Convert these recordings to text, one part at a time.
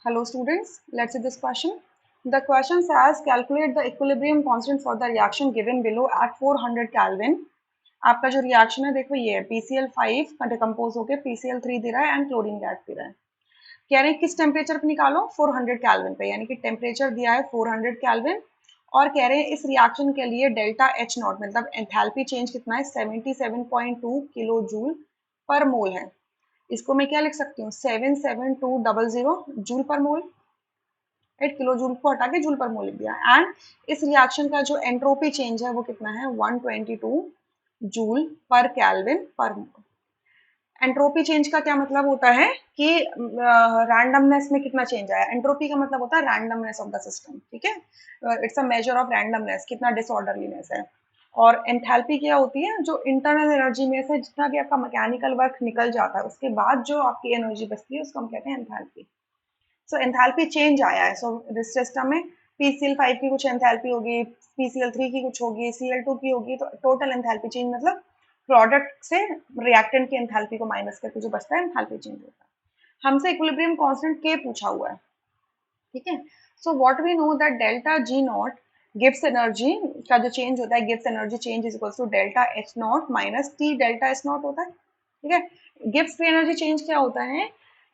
Hello students, let's see this question. The question says calculate the equilibrium constant for the reaction given below at 400 Kelvin. आपका जो reaction है देखो ये है PCl5 का decompose होकर PCl3 दे रहा है एंड क्लोरीन गैस दे रहा है। कह रहे हैं किस टेम्परेचर पे निकालो 400 केल्विन पे, यानी कि टेम्परेचर दिया है 400 केल्विन और कह रहे हैं इस रिएक्शन के लिए डेल्टा एच नॉट मतलब एंथैल्पी चेंज कितना है 77.2 किलो जूल पर मोल है। इसको मैं क्या लिख सकती हूँ 77200 जूल पर मोल। 8 किलो जूल को हटा के जूल पर मोल लिख दिया एंड इस रिएक्शन का जो एंट्रोपी चेंज है वो कितना है 122 जूल पर केल्विन पर मोल। एंट्रोपी चेंज का क्या मतलब होता है कि रैंडमनेस में कितना चेंज आया। एंट्रोपी का मतलब होता है रैंडमनेस ऑफ द सिस्टम, ठीक है। It's a measure of randomness, कितना डिसऑर्डरलीनेस है। और एंथैल्पी क्या होती है, जो इंटरनल एनर्जी में से जितना भी आपका मैकेनिकल वर्क निकल जाता है उसके बाद जो आपकी एनर्जी बचती है उसको हम कहते हैं एंथैल्पी। सो एंथैल्पी चेंज आया है। सो इस सिस्टम में PCl5 की कुछ एंथैल्पी होगी, PCl3 की कुछ होगी, Cl2 की होगी, तो टोटल एंथैल्पी चेंज मतलब प्रोडक्ट से रिएक्टेंट की एंथैल्पी को माइनस करके जो बचता है एंथैल्पी चेंज होता है। हमसे इक्विलिब्रियम कांस्टेंट के पूछा हुआ है, ठीक है। So what we know that delta G naught गिव्स एनर्जी का जो चेंज होता है, गिव्स energy change is equals to delta H naught minus T delta H naught होता है, ठीक है। गिव्स फ्री एनर्जी चेंज क्या होता है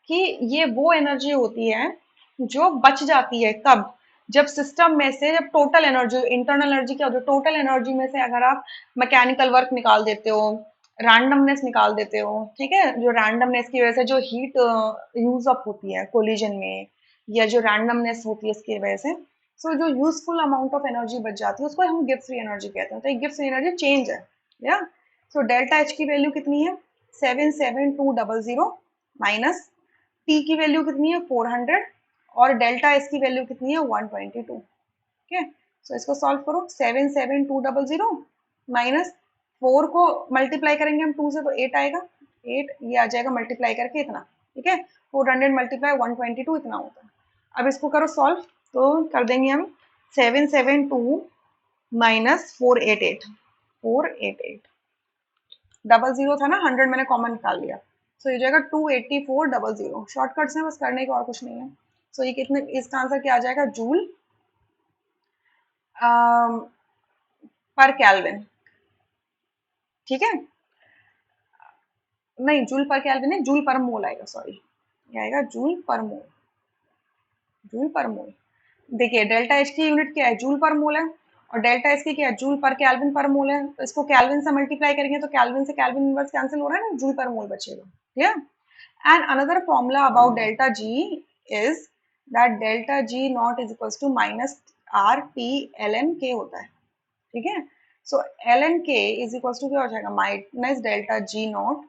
कि ये वो एनर्जी होती है जो बच जाती है कब, जब सिस्टम में से जब टोटल एनर्जी इंटरनल एनर्जी क्या होती है, टोटल एनर्जी में से अगर आप मैकेनिकल वर्क निकाल देते हो, रैंडमनेस निकाल देते हो, ठीक है, जो रैंडमनेस की वजह से जो हीट यूज अप होती है कोलिजन में या जो रैंडमनेस होती है उसकी वजह से, सो जो यूजफुल अमाउंट ऑफ एनर्जी बच जाती है उसको हम गिब्स फ्री एनर्जी कहते हैं। तो ये गिब्स फ्री एनर्जी चेंज है, या। सो डेल्टा एच की वैल्यू कितनी है 77200 माइनस टी की वैल्यू कितनी है 400 और डेल्टा एस की वैल्यू कितनी है 122, ठीक है। सो इसको सॉल्व करो 77200 माइनस 4 को मल्टीप्लाई करेंगे हम 2 से तो 8 आएगा, 8 ये आ जाएगा मल्टीप्लाई करके इतना, ठीक है। 400 मल्टीप्लाई 122 इतना होता है। अब इसको करो सॉल्व, तो कर देंगे हम 772 माइनस 488 डबल जीरो था ना, 100 मैंने कॉमन निकाल लिया। सो ये जाएगा 28400। शॉर्टकट से बस करने का और कुछ नहीं है। सो ये कितने, इसका आंसर क्या आ जाएगा जूल पर केल्विन, ठीक है। नहीं जूल पर केल्विन है, जूल पर मोल आएगा, सॉरी ये आएगा जूल पर मोल, जूल पर मोल। देखिए डेल्टा एच की यूनिट क्या है जूल पर मोल है और डेल्टा एच की क्या है जूल पर केल्विन पर मोल है। तो इसको केल्विन से मल्टीप्लाई करेंगे तो केल्विन से केल्विन इनवर्स कैंसिल हो रहा है ना, जूल पर मोल बचेगा, ठीक है। And another formula about delta G is that delta G naught is equals to minus R T L N K होता है, ठीक है। So L N K is equals to क्या हो जाएगा minus delta G naught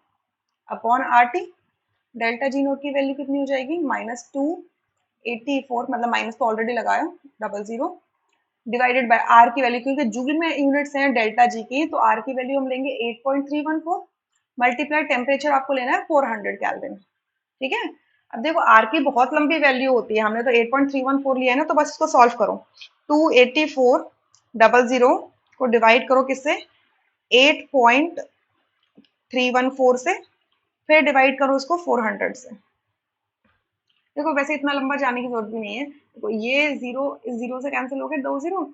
upon R T. Delta G naught की value कितनी हो जाएगी -284, मतलब माइनस तो ऑलरेडी लगाया 00 डिवाइडेड बाय आर की वैल्यू, क्योंकि जूल में यूनिट्स हैं डेल्टा जी की, तो आर की वैल्यू हम लेंगे 8.314 मल्टीप्लाई टेम्परेचर आपको लेना है 400 केल्विन, ठीक है। अब देखो आर की बहुत लंबी वैल्यू होती है, हमने तो 8.314 लिया है ना, तो बस इसको सॉल्व करो। 28400 को डिवाइड करो किससे 8.314 से, फिर डिवाइड करो उसको 400 से। देखो वैसे इतना लंबा जाने की जरूरत भी नहीं है, देखो ये जीरो इस जीरो से कैंसिल हो गए, 2 जीरो,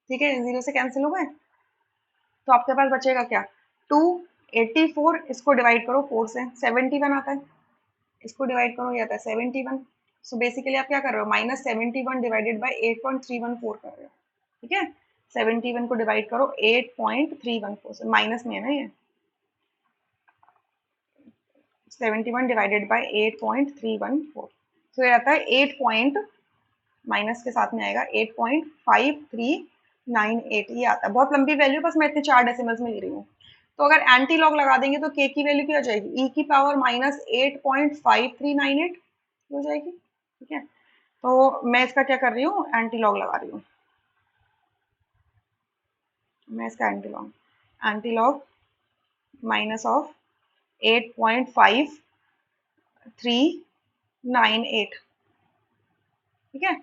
ठीक है, जीरो से कैंसिल हो गए, तो आपके पास बचेगा क्या 284, इसको डिवाइड करो 4 से 71 आता है, इसको डिवाइड करो ये आता है 71। सो बेसिकली आप क्या कर रहे हो -71 डिवाइडेड बाई 8.314 कर रहे हो, ठीक है। 71 को डिवाइड करो 8.314 से, माइनस में है ना ये, 71 डिवाइडेड बाई 8.314, तो ये आता है 8 पॉइंट, माइनस के साथ में आएगा 8.5398, ये आता है। बहुत लंबी वैल्यू, बस मैं इतने 4 डेसिमल्स में ले रही हूँ। तो अगर एंटी लॉग लगा देंगे तो के की वैल्यू क्या हो जाएगी e की पावर -8.5398 हो जाएगी, ठीक है। तो मैं इसका क्या कर रही हूँ एंटी लॉग लगा रही हूँ, मैं इसका एंटी लॉग माइनस ऑफ 8.5398, ठीक है।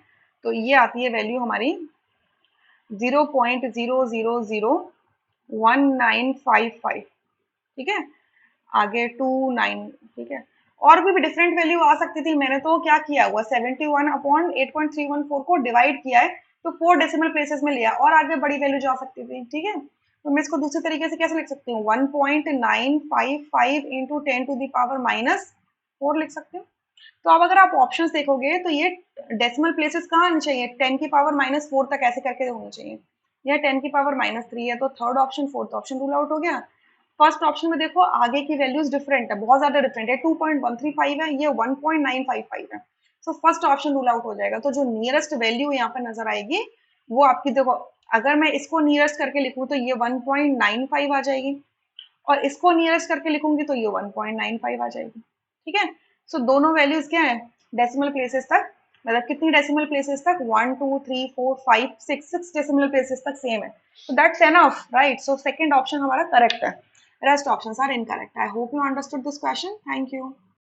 तो ये आती है वैल्यू हमारी 0.000195, ठीक है, आगे 29, ठीक है। और भी डिफरेंट वैल्यू आ सकती थी, मैंने तो क्या किया हुआ 71/8.314 को डिवाइड किया है, तो 4 डेसिमल प्लेसेस में लिया, और आगे बड़ी वैल्यू जा सकती थी, ठीक है। तो मैं इसको दूसरी तरीके से कैसे लिख सकती हूँ, 1.955 इंटू 10⁻⁻4 लिख सकती हूँ। तो अब अगर आप ऑप्शंस देखोगे तो ये डेसिमल प्लेसेस कहाँ आनी चाहिए, 10⁻⁻4 तक ऐसे करके होनी चाहिए, या 10⁻3 है, तो third option fourth option rule out हो गया। फर्स्ट ऑप्शन में देखो आगे की वैल्यूज डिफरेंट है, बहुत ज्यादा डिफरेंट है, 2.135 है, ये 1.955 है, so first option rule out हो जाएगा। तो जो नियरेस्ट वैल्यू यहाँ पर नजर आएगी वो आपकी, देखो अगर मैं इसको नियरेस्ट करके लिखूं तो ये 1.95 आ जाएगी, और इसको नियरेस्ट करके लिखूंगी तो ये 1.95 आ जाएगी, ठीक है। सो दोनों वैल्यूज क्या है, डेसिमल प्लेसेस तक, मतलब कितनी डेसिमल प्लेसेस तक, 1 2 3 4 5 6 डेसिमल प्लेसेस तक सेम है, so that's enough, right? So second option हमारा करेक्ट है, rest options are incorrect. I hope you understood this question. Thank you.